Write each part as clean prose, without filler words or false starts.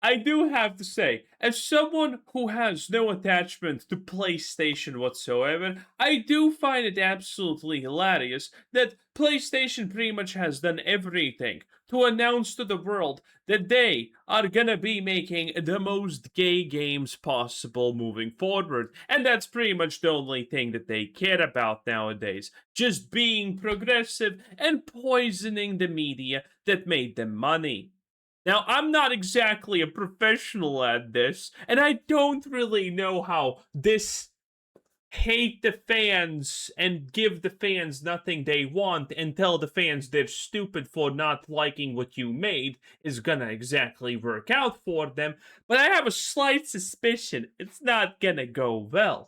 I do have to say, as someone who has no attachment to PlayStation whatsoever, I do find it absolutely hilarious that PlayStation pretty much has done everything to announce to the world that they are gonna be making the most gay games possible moving forward. And that's pretty much the only thing that they care about nowadays. Just being progressive and poisoning the media that made them money. Now, I'm not exactly a professional at this, and I don't really know how this hate the fans and give the fans nothing they want and tell the fans they're stupid for not liking what you made is gonna exactly work out for them, but I have a slight suspicion it's not gonna go well.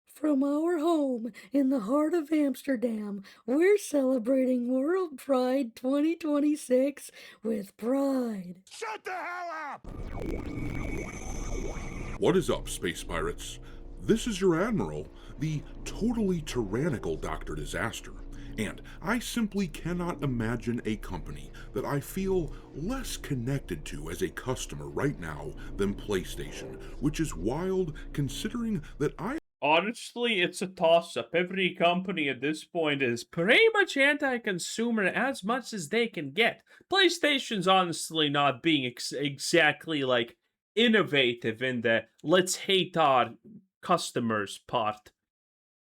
From our home in the heart of Amsterdam, we're celebrating World Pride 2026 with pride. Shut the hell up! What is up, space pirates? This is your admiral, the totally tyrannical Dr. Disaster, and I simply cannot imagine a company that I feel less connected to as a customer right now than PlayStation, which is wild considering that I Honestly, it's a toss-up. Every company at this point is pretty much anti-consumer as much as they can get. PlayStation's honestly not being exactly like innovative in the let's hate our customers part.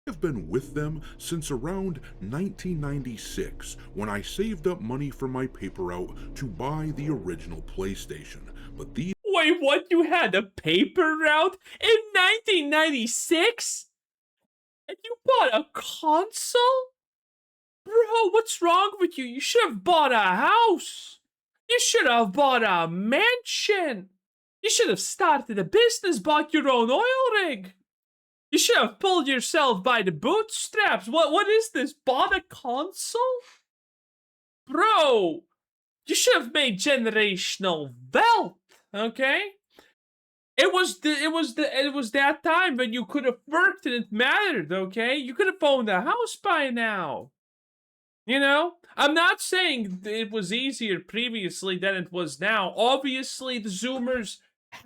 have been with them since around 1996 when I saved up money from my paper route to buy the original PlayStation. But these Wait, what? You had a paper route in 1996? And you bought a console? Bro, what's wrong with you? You should have bought a house. You should have bought a mansion. You should have started a business, bought your own oil rig. You should have pulled yourself by the bootstraps. What is this? Bought a console? Bro, you should have made generational wealth, okay? It was that time when you could have worked and it mattered, okay? You could have owned a house by now. You know? I'm not saying it was easier previously than it was now. Obviously, the Zoomers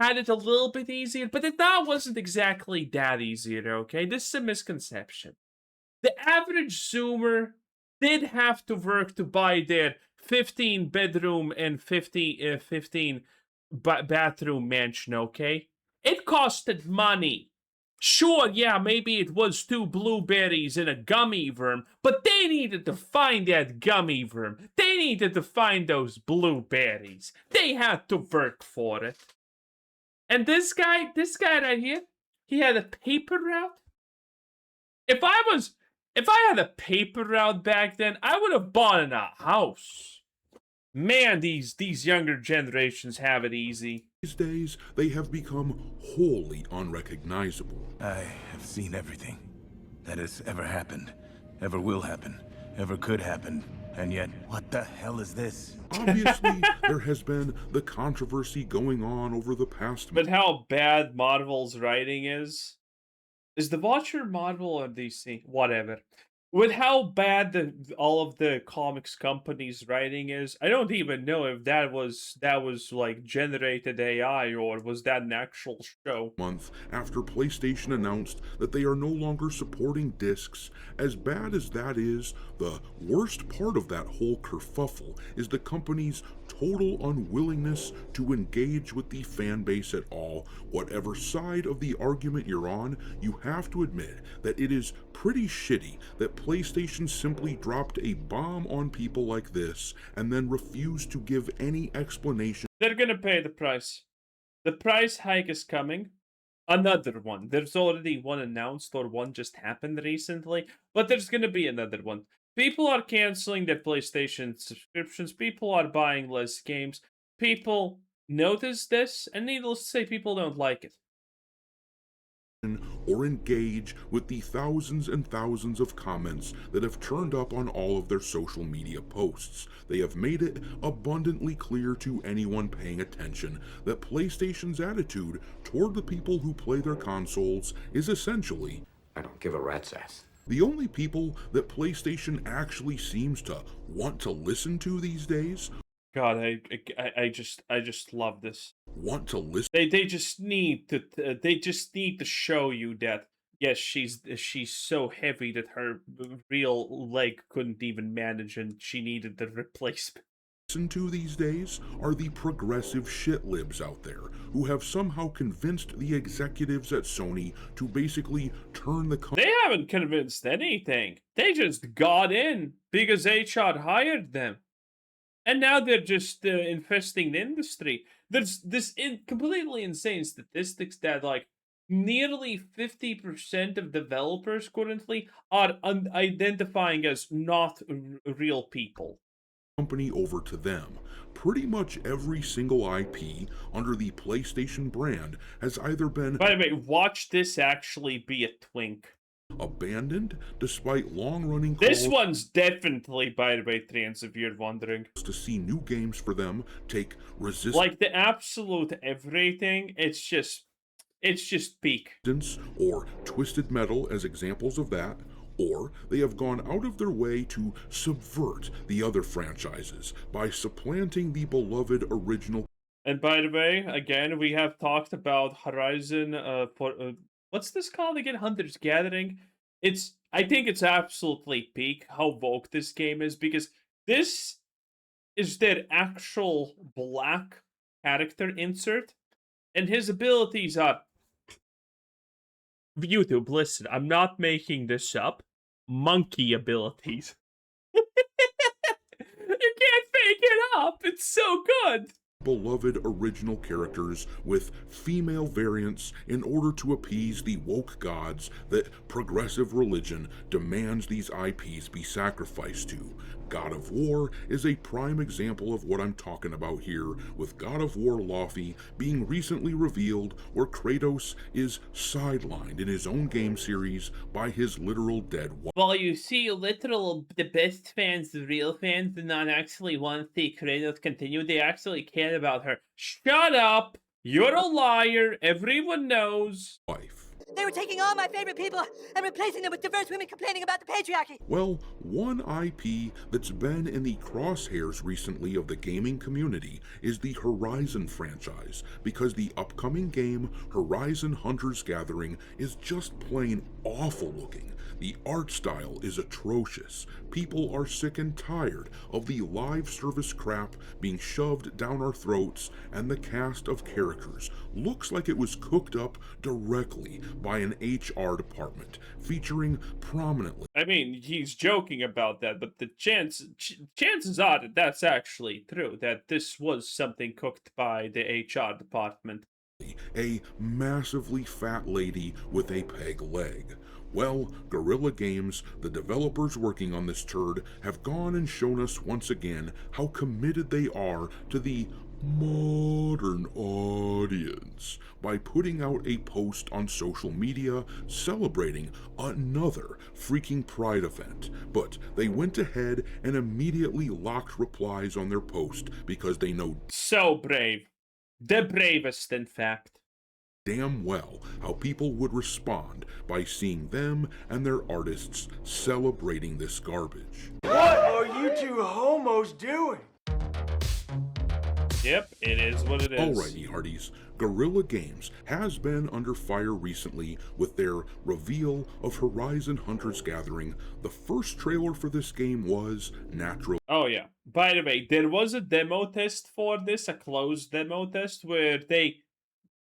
had it a little bit easier, but it now wasn't exactly that easier, okay? This is a misconception. The average Zoomer did have to work to buy their 15 bedroom and 15 bathroom mansion, okay? It costed money. Sure, yeah, maybe it was 2 blueberries and a gummy worm, but they needed to find that gummy worm. They needed to find those blueberries. They had to work for it. And this guy right here, he had a paper route. If I had a paper route back then, I would have bought in a house. Man, these younger generations have it easy. days they have become wholly unrecognizable. I have seen everything that has ever happened, ever will happen, ever could happen, and yet, what the hell is this? Obviously, there has been the controversy going on over the past But how bad Marvel's writing is the Watcher Marvel or DC? Whatever. With how bad all of the comics companies' writing is, I don't even know if that was like generated AI or was that an actual show. month after PlayStation announced that they are no longer supporting discs. As bad as that is, the worst part of that whole kerfuffle is the company's total unwillingness to engage with the fan base at all. Whatever side of the argument you're on, you have to admit that it is pretty shitty that PlayStation simply dropped a bomb on people like this and then refused to give any explanation. They're gonna pay the price. The price hike is coming. Another one. There's already one announced or one just happened recently, but there's gonna be another one. People are canceling their PlayStation subscriptions. People are buying less games. People notice this, and needless to say, people don't like it. Or engage with the thousands and thousands of comments that have turned up on all of their social media posts. They have made it abundantly clear to anyone paying attention that PlayStation's attitude toward the people who play their consoles is essentially, I don't give a rat's ass. the only people that PlayStation actually seems to want to listen to these days God, I just love this. Want to listen They just need to show you that yes, she's so heavy that her real leg couldn't even manage, and she needed the replacement. to these days are the progressive shitlibs out there who have somehow convinced the executives at Sony to basically turn the They haven't convinced anything. They just got in because HR hired them. And now they're just infesting the industry. There's this completely insane statistics that like nearly 50% of developers currently are identifying as not real people. company over to them. Pretty much every single IP under the PlayStation brand has either been By the way, watch this actually be a twink. abandoned despite long-running This calls one's definitely, by the way, Trans, if you're wondering. to see new games for them take resistance Like the absolute everything, it's just peak. or Twisted Metal as examples of that, or they have gone out of their way to subvert the other franchises by supplanting the beloved original. And by the way, again, we have talked about Horizon. What's this called again? Hunter's Gathering. I think it's absolutely peak how woke this game is, because this is their actual black character insert, and his abilities are. YouTube, listen, I'm not making this up. Monkey abilities. You can't fake it up. It's so good. Beloved original characters with female variants in order to appease the woke gods that progressive religion demands these IPs be sacrificed to. God of War is a prime example of what I'm talking about here, with God of War Lofi being recently revealed, where Kratos is sidelined in his own game series by his literal dead wife. Well, you see, the best fans, the real fans, do not actually want to see Kratos continue. They actually care about her. Shut up! You're a liar. Everyone knows. They were taking all my favorite people and replacing them with diverse women complaining about the patriarchy. Well, one IP that's been in the crosshairs recently of the gaming community is the Horizon franchise, because the upcoming game, Horizon Hunter's Gathering, is just plain awful looking. The art style is atrocious. People are sick and tired of the live service crap being shoved down our throats, and the cast of characters looks like it was cooked up directly by an HR department, featuring prominently. I mean, he's joking about that, but the chances are that that's actually true, that this was something cooked by the HR department. A massively fat lady with a peg leg. Well, Guerrilla Games, the developers working on this turd, have gone and shown us once again how committed they are to the modern audience by putting out a post on social media celebrating another freaking Pride event. But they went ahead and immediately locked replies on their post because they know So brave. The bravest, in fact. Damn well how people would respond by seeing them and their artists celebrating this garbage. What are you two homos doing? Yep, it is what it is. Alrighty, hearties. Guerrilla Games has been under fire recently with their reveal of Horizon Hunter's Gathering. The first trailer for this game was natural. Oh yeah. By the way, there was a demo test for this, a closed demo test, where they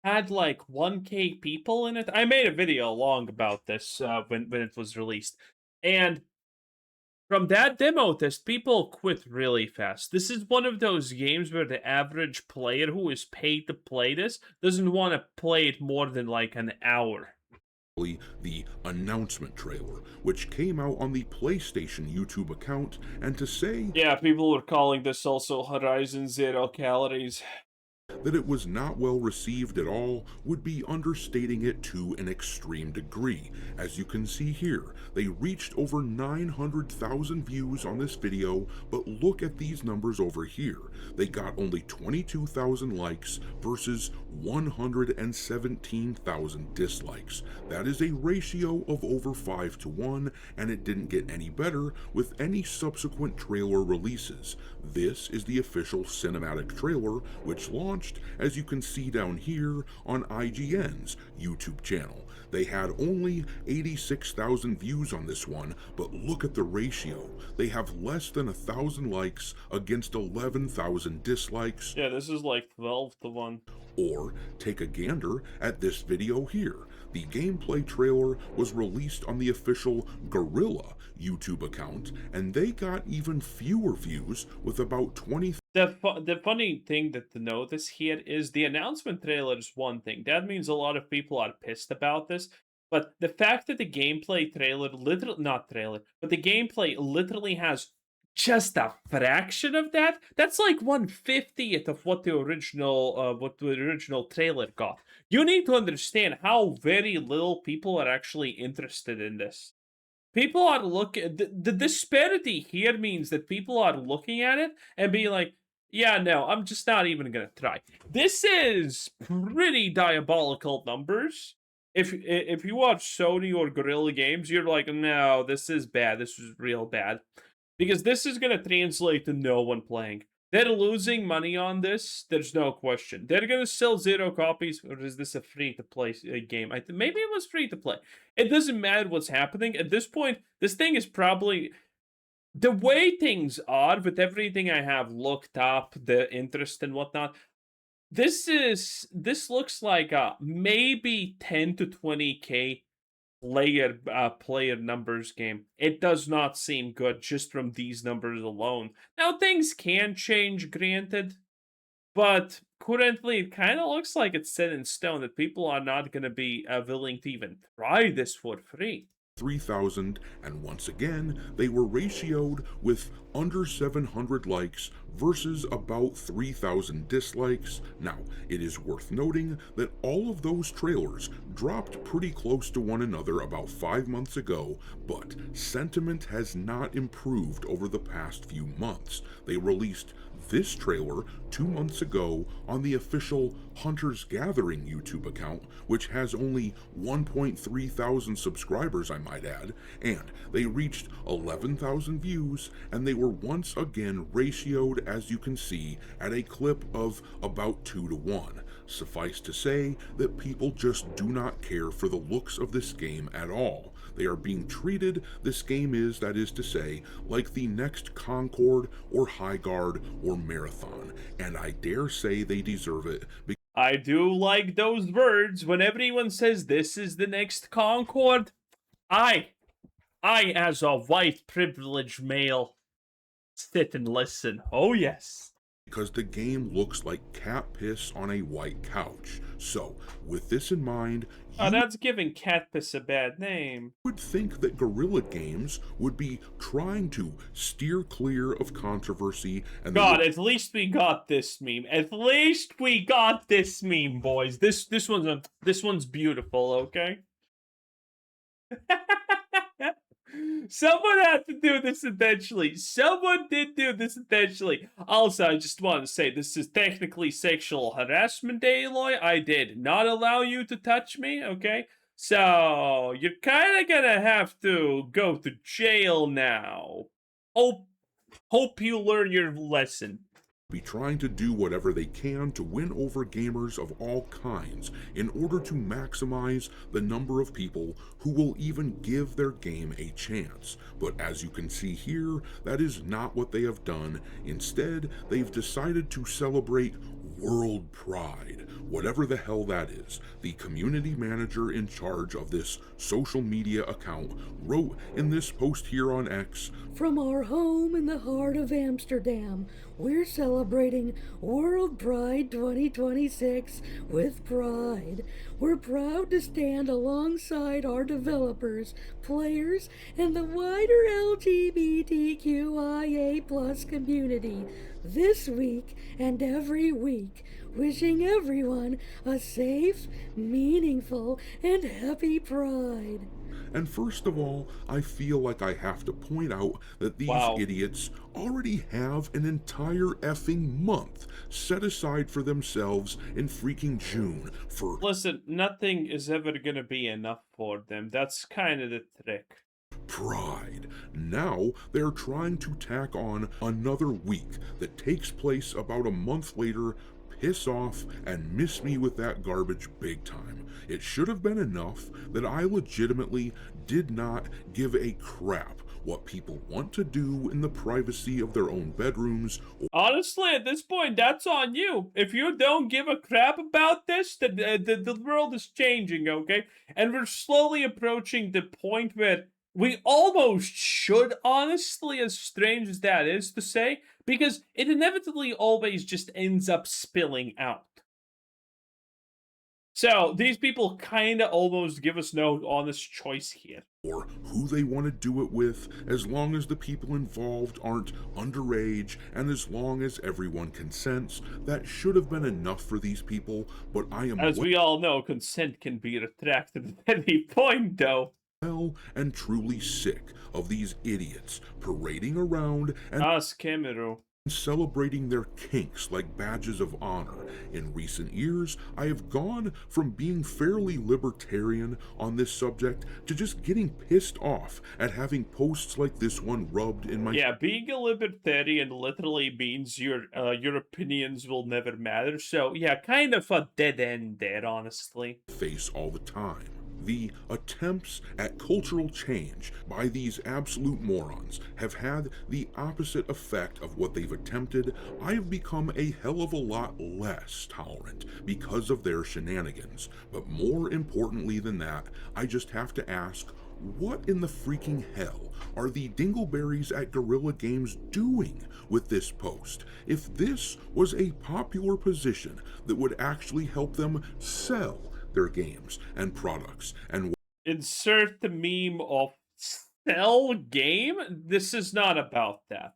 had like 1K people in it. I made a video long about this when it was released. And from that demo test, people quit really fast. This is one of those games where the average player who is paid to play this doesn't want to play it more than like an hour. The announcement trailer, which came out on the PlayStation YouTube account, and to say, yeah, people were calling this also Horizon Zero Calories. That it was not well received at all would be understating it to an extreme degree. As you can see here, they reached over 900,000 views on this video, but look at these numbers over here. They got only 22,000 likes versus 117,000 dislikes. That is a ratio of over 5 to 1, and it didn't get any better with any subsequent trailer releases. This is the official cinematic trailer, which launched, as you can see down here, on IGN's YouTube channel. They had only 86,000 views on this one, but look at the ratio. They have less than 1,000 likes against 11,000 dislikes. Yeah, this is like 12 to 1. Or take a gander at this video here. The gameplay trailer was released on the official Gorilla YouTube account, and they got even fewer views with about 20. The funny thing to notice here is the announcement trailer is one thing. That means a lot of people are pissed about this. But the fact that the gameplay trailer, the gameplay literally has just a fraction of that, that's like 1/50th of what the original trailer got. You need to understand how very little people are actually interested in this. People are looking, the disparity here means that people are looking at it and being like, yeah, no, I'm just not even gonna try. This is pretty diabolical numbers. If you watch Sony or Guerrilla Games, you're like, no, this is bad. This is real bad. Because this is gonna translate to no one playing. They're losing money on this. There's no question. They're gonna sell 0 copies, or is this a free-to-play game? Maybe it was free-to-play. It doesn't matter what's happening. At this point, this thing is probably... The way things are, with everything I have looked up, the interest and whatnot, this looks like a maybe 10 to 20k player numbers game. It does not seem good just from these numbers alone. Now, things can change, granted, but currently it kind of looks like it's set in stone that people are not going to be willing to even try this for free. 3,000, and once again, they were ratioed with under 700 likes versus about 3,000 dislikes. Now, it is worth noting that all of those trailers dropped pretty close to one another about 5 months ago, but sentiment has not improved over the past few months. They released this trailer 2 months ago on the official Hunter's Gathering YouTube account, which has only 1.3 thousand subscribers, I might add, and they reached 11,000 views, and they were once again ratioed, as you can see, at a clip of about 2 to 1. Suffice to say that people just do not care for the looks of this game at all. They are being treated, this game is, that is to say, like the next Concord or Highguard or Marathon, and I dare say they deserve it. I do like those words. When everyone says this is the next Concord, I as a white privileged male, sit and listen. Oh yes. Because the game looks like cat piss on a white couch. So, with this in mind, that's giving cat piss a bad name. Would think that Guerrilla Games would be trying to steer clear of controversy and God, at least we got this meme. At least we got this meme, boys. This one's beautiful, okay? Someone had to do this intentionally. Someone did do this intentionally. Also, I just want to say this is technically sexual harassment, Aloy. I did not allow you to touch me, okay? So, you're kind of gonna have to go to jail now. Hope you learn your lesson. Be trying to do whatever they can to win over gamers of all kinds in order to maximize the number of people who will even give their game a chance. But as you can see here, that is not what they have done. Instead, they've decided to celebrate World Pride, whatever the hell that is. The community manager in charge of this social media account wrote in this post here on X, "From our home in the heart of Amsterdam, we're celebrating World Pride 2026 with pride. We're proud to stand alongside our developers, players, and the wider LGBTQIA+ community. This week and every week, wishing everyone a safe, meaningful, and happy Pride. And first of all, I feel like I have to point out that these Wow. idiots already have an entire effing month set aside for themselves in freaking June for Listen, nothing is ever gonna be enough for them. That's kind of the trick. Pride. Now they're trying to tack on another week that takes place about a month later. Piss off and miss me with that garbage big time. It should have been enough that I legitimately did not give a crap what people want to do in the privacy of their own bedrooms. Honestly, at this point, that's on you. If you don't give a crap about this, the world is changing, okay? And we're slowly approaching the point where we almost should, honestly, as strange as that is to say, because it inevitably always just ends up spilling out. So, these people kind of almost give us no honest choice here. Or who they want to do it with, as long as the people involved aren't underage and as long as everyone consents. That should have been enough for these people, but I am As we all know, consent can be retracted at any point, though. well and truly sick of these idiots parading around and Ask Kemeru. celebrating their kinks like badges of honor. In recent years, I have gone from being fairly libertarian on this subject to just getting pissed off at having posts like this one rubbed in my Yeah, being a libertarian literally means your opinions will never matter. So yeah, kind of a dead end there, honestly. face all the time. The attempts at cultural change by these absolute morons have had the opposite effect of what they've attempted. I have become a hell of a lot less tolerant because of their shenanigans. But more importantly than that, I just have to ask, what in the freaking hell are the dingleberries at Guerrilla Games doing with this post? If this was a popular position that would actually help them sell their games and products and Insert the meme of sell game. This is not about that.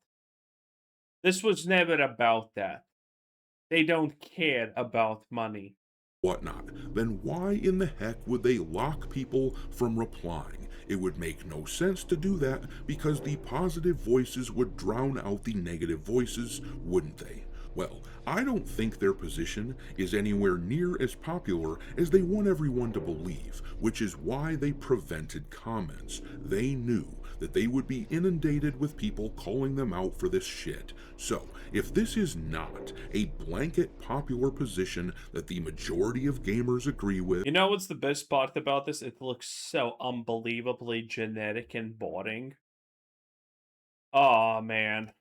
This was never about that. They don't care about money. whatnot, then why in the heck would they lock people from replying? It would make no sense to do that because the positive voices would drown out the negative voices, wouldn't they? Well, I don't think their position is anywhere near as popular as they want everyone to believe, which is why they prevented comments. They knew that they would be inundated with people calling them out for this shit. So, if this is not a blanket popular position that the majority of gamers agree with, You know what's the best part about this? It looks so unbelievably generic and boring. Oh man.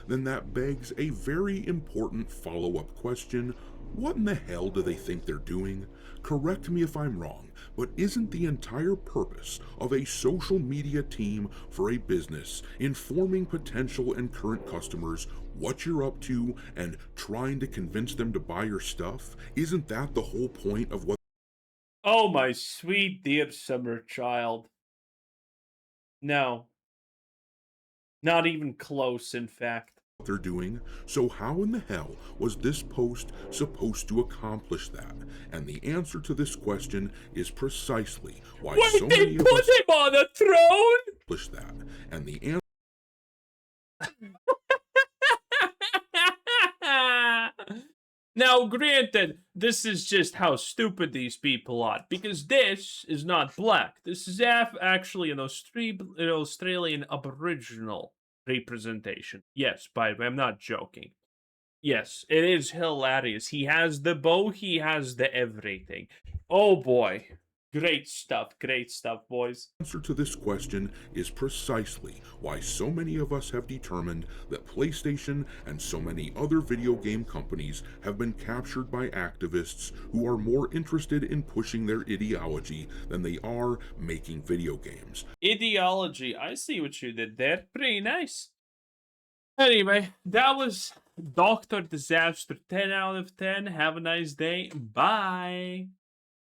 then that begs a very important follow-up question. What in the hell do they think they're doing? Correct me if I'm wrong, but isn't the entire purpose of a social media team for a business informing potential and current customers what you're up to and trying to convince them to buy your stuff? Isn't that the whole point of what Oh my sweet dear summer child. No. Not even close, in fact. they're doing? So how in the hell was this post supposed to accomplish that? And the answer to this question is precisely why Wait, so they many of put us him on a throne? accomplish that. And the answer Now, granted, this is just how stupid these people are, because this is not black. This is actually an Australian Aboriginal representation. Yes, by the way, I'm not joking. Yes, it is hilarious. He has the bow, he has the everything. Oh boy. Great stuff, boys. answer to this question is precisely why so many of us have determined that PlayStation and so many other video game companies have been captured by activists who are more interested in pushing their ideology than they are making video games. Ideology, I see what you did there. Pretty nice. Anyway, that was Dr. Disaster 10 out of 10. Have a nice day. Bye.